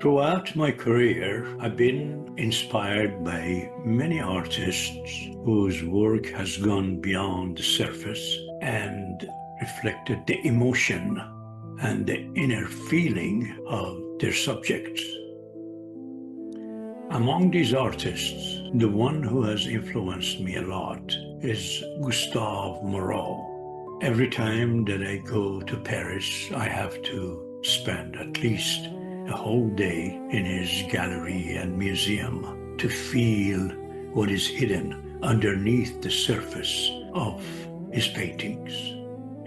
Throughout my career, I've been inspired by many artists whose work has gone beyond the surface and reflected the emotion and the inner feeling of their subjects. Among these artists, the one who has influenced me a lot is Gustave Moreau. Every time that I go to Paris, I have to spend at least a whole day in his gallery and museum to feel what is hidden underneath the surface of his paintings.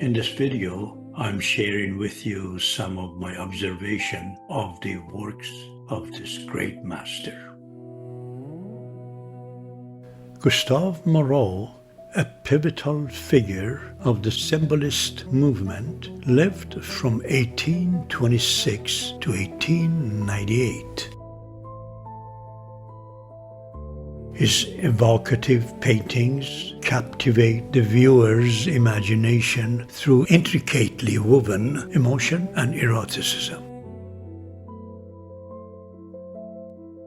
In this video, I'm sharing with you some of my observation of the works of this great master. Gustave Moreau, a pivotal figure of the Symbolist movement, lived from 1826 to 1898. His evocative paintings captivate the viewer's imagination through intricately woven emotion and eroticism.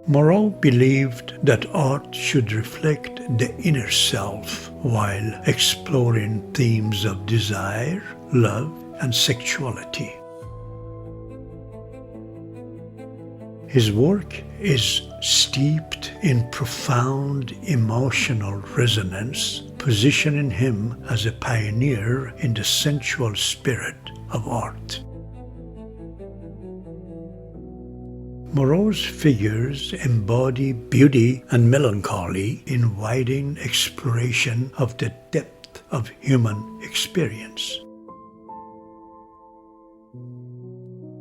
Moreau believed that art should reflect the inner self while exploring themes of desire, love, and sexuality. His work is steeped in profound emotional resonance, positioning him as a pioneer in the sensual spirit of art. Moreau's figures embody beauty and melancholy, inviting exploration of the depth of human experience.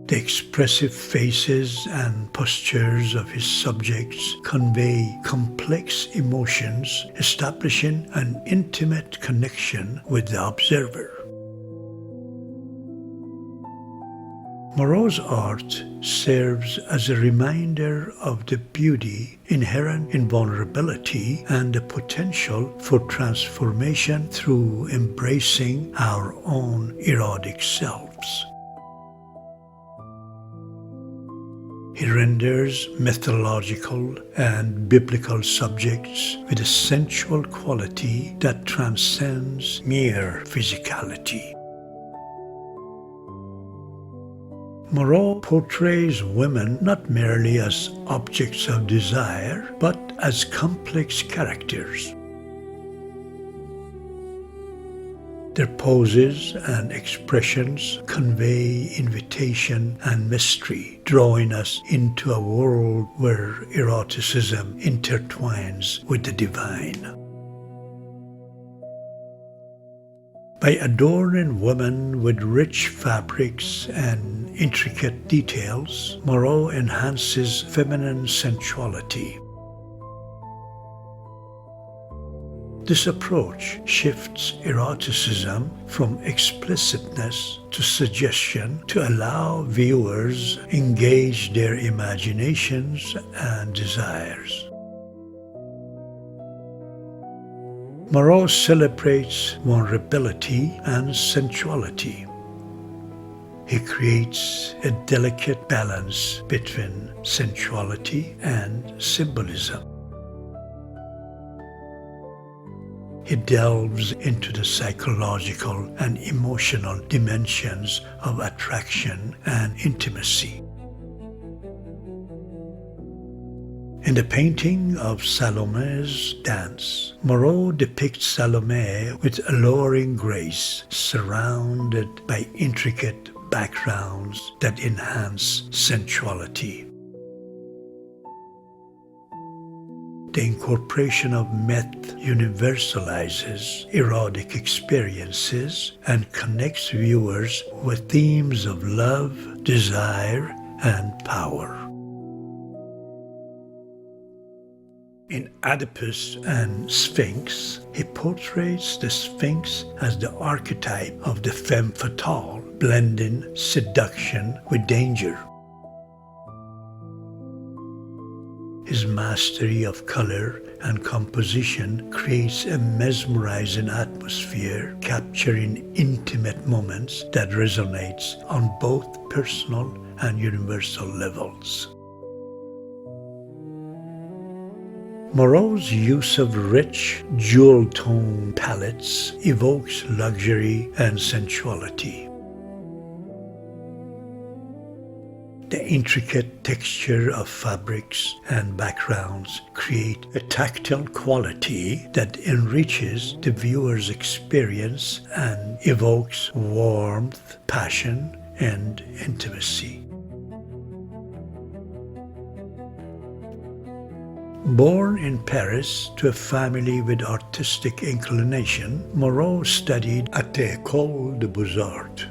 The expressive faces and postures of his subjects convey complex emotions, establishing an intimate connection with the observer. Moreau's art serves as a reminder of the beauty inherent in vulnerability and the potential for transformation through embracing our own erotic selves. He renders mythological and biblical subjects with a sensual quality that transcends mere physicality. Moreau portrays women not merely as objects of desire, but as complex characters. Their poses and expressions convey invitation and mystery, drawing us into a world where eroticism intertwines with the divine. By adorning women with rich fabrics and intricate details, Moreau enhances feminine sensuality. This approach shifts eroticism from explicitness to suggestion to allow viewers engage their imaginations and desires. Moreau celebrates vulnerability and sensuality. He creates a delicate balance between sensuality and symbolism. He delves into the psychological and emotional dimensions of attraction and intimacy. In the painting of Salome's Dance, Moreau depicts Salome with alluring grace, surrounded by intricate backgrounds that enhance sensuality. The incorporation of myth universalizes erotic experiences and connects viewers with themes of love, desire, and power. In Oedipus and Sphinx, he portrays the Sphinx as the archetype of the femme fatale, blending seduction with danger. His mastery of color and composition creates a mesmerizing atmosphere, capturing intimate moments that resonates on both personal and universal levels. Moreau's use of rich, jewel-tone palettes evokes luxury and sensuality. The intricate texture of fabrics and backgrounds create a tactile quality that enriches the viewer's experience and evokes warmth, passion, and intimacy. Born in Paris to a family with artistic inclination, Moreau studied at the École des Beaux-Arts.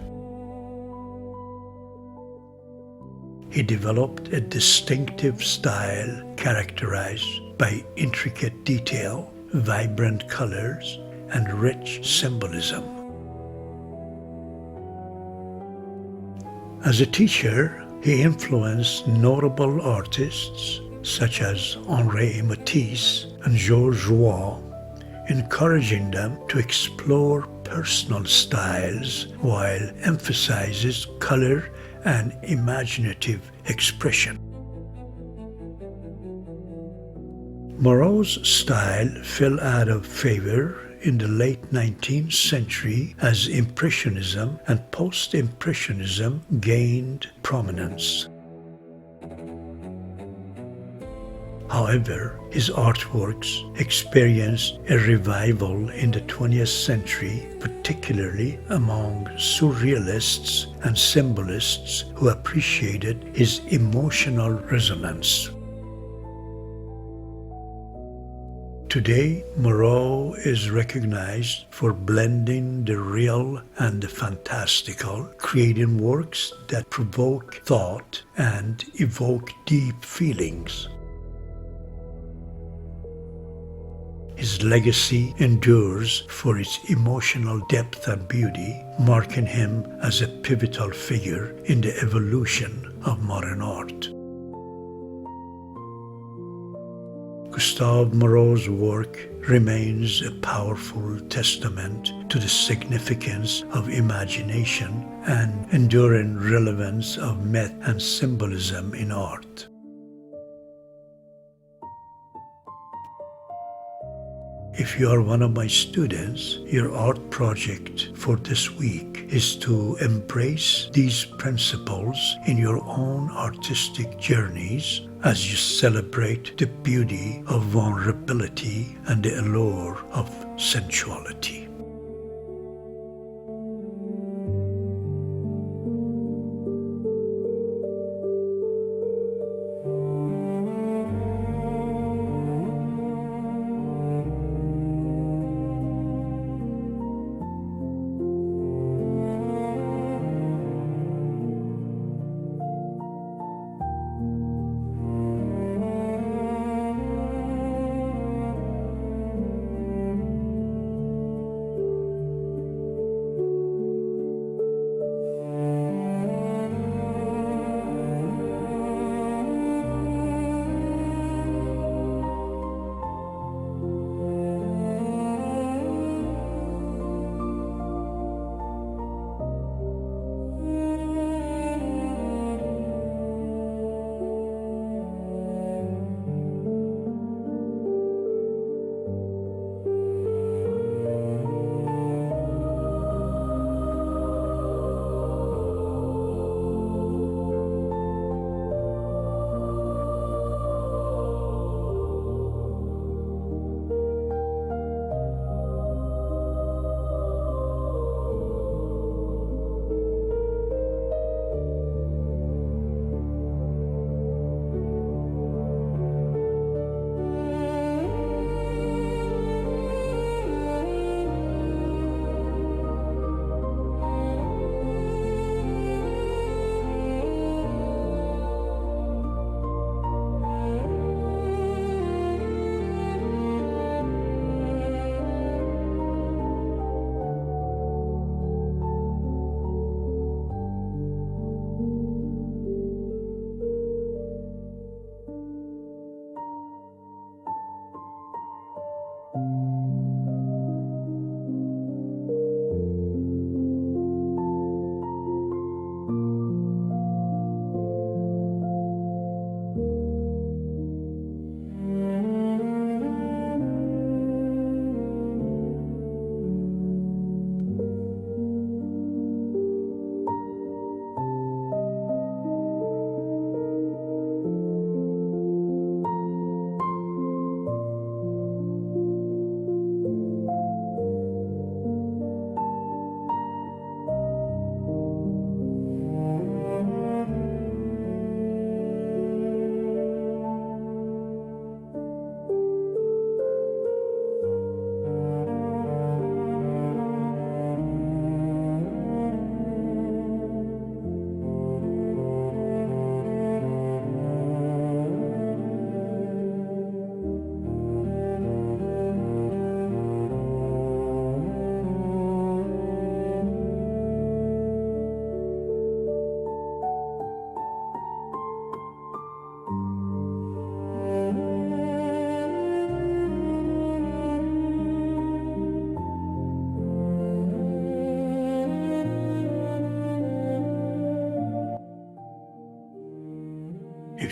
He developed a distinctive style characterized by intricate detail, vibrant colors, and rich symbolism. As a teacher, he influenced notable artists such as Henri Matisse and Georges Rouault, encouraging them to explore personal styles while emphasizes color and imaginative expression. Moreau's style fell out of favor in the late 19th century as Impressionism and Post-Impressionism gained prominence. However, his artworks experienced a revival in the 20th century, particularly among surrealists and symbolists who appreciated his emotional resonance. Today, Moreau is recognized for blending the real and the fantastical, creating works that provoke thought and evoke deep feelings. His legacy endures for its emotional depth and beauty, marking him as a pivotal figure in the evolution of modern art. Gustave Moreau's work remains a powerful testament to the significance of imagination and enduring relevance of myth and symbolism in art. If you are one of my students, your art project for this week is to embrace these principles in your own artistic journeys as you celebrate the beauty of vulnerability and the allure of sensuality.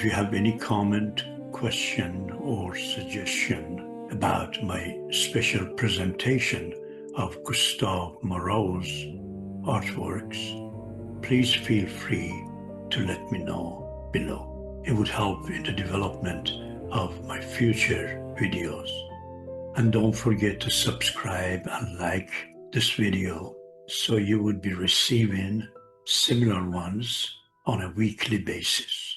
If you have any comment, question, or suggestion about my special presentation of Gustave Moreau's artworks, please feel free to let me know below. It would help in the development of my future videos. And don't forget to subscribe and like this video so you would be receiving similar ones on a weekly basis.